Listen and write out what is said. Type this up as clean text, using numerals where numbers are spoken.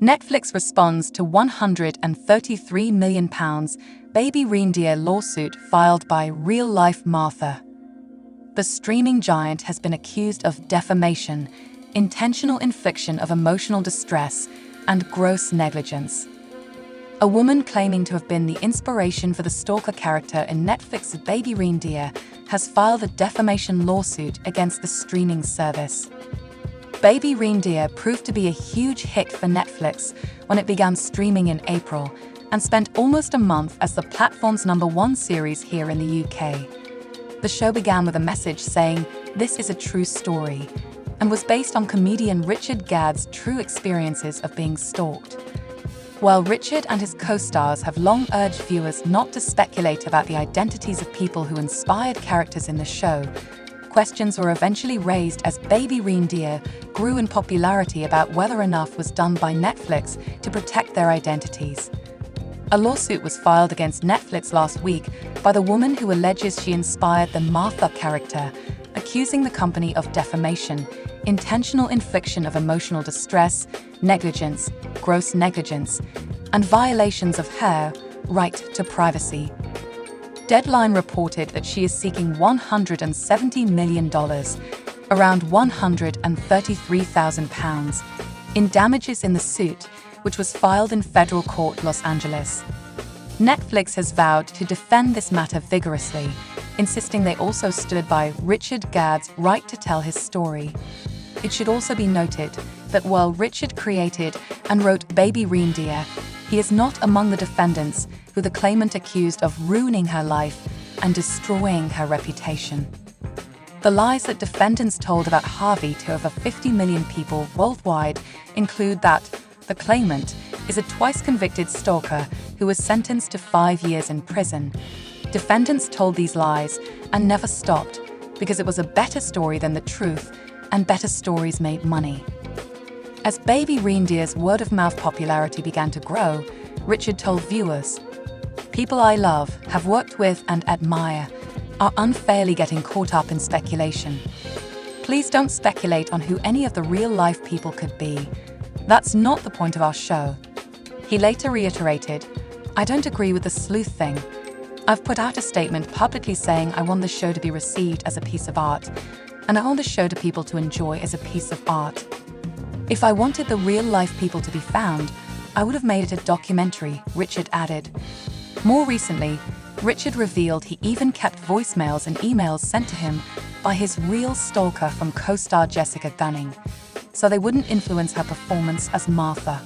Netflix responds to £133 million baby reindeer lawsuit filed by real-life Martha. The streaming giant has been accused of defamation, intentional infliction of emotional distress, and gross negligence. A woman claiming to have been the inspiration for the stalker character in Netflix's Baby Reindeer has filed a defamation lawsuit against the streaming service. Baby Reindeer proved to be a huge hit for Netflix when it began streaming in April and spent almost a month as the platform's #1 series here in the UK. The show began with a message saying, "This is a true story," and was based on comedian Richard Gadd's true experiences of being stalked. While Richard and his co-stars have long urged viewers not to speculate about the identities of people who inspired characters in the show, questions were eventually raised as Baby Reindeer grew in popularity about whether enough was done by Netflix to protect their identities. A lawsuit was filed against Netflix last week by the woman who alleges she inspired the Martha character, accusing the company of defamation, intentional infliction of emotional distress, negligence, gross negligence, and violations of her right to privacy. Deadline reported that she is seeking $170 million, around £133,000, in damages in the suit, which was filed in federal court Los Angeles. Netflix has vowed to defend this matter vigorously, insisting they also stood by Richard Gadd's right to tell his story. It should also be noted that while Richard created and wrote Baby Reindeer, he is not among the defendants who the claimant accused of ruining her life and destroying her reputation. The lies that defendants told about Harvey to over 50 million people worldwide include that the claimant is a twice-convicted stalker who was sentenced to 5 years in prison. Defendants told these lies and never stopped because it was a better story than the truth, and better stories made money. As Baby Reindeer's word-of-mouth popularity began to grow, Richard told viewers, "People I love, have worked with and admire, are unfairly getting caught up in speculation. Please don't speculate on who any of the real-life people could be. That's not the point of our show." He later reiterated, "I don't agree with the sleuth thing. I've put out a statement publicly saying I want the show to be received as a piece of art, and I want the show to people to enjoy as a piece of art. If I wanted the real-life people to be found, I would have made it a documentary," Richard added. More recently, Richard revealed he even kept voicemails and emails sent to him by his real stalker from co-star Jessica Gunning, so they wouldn't influence her performance as Martha.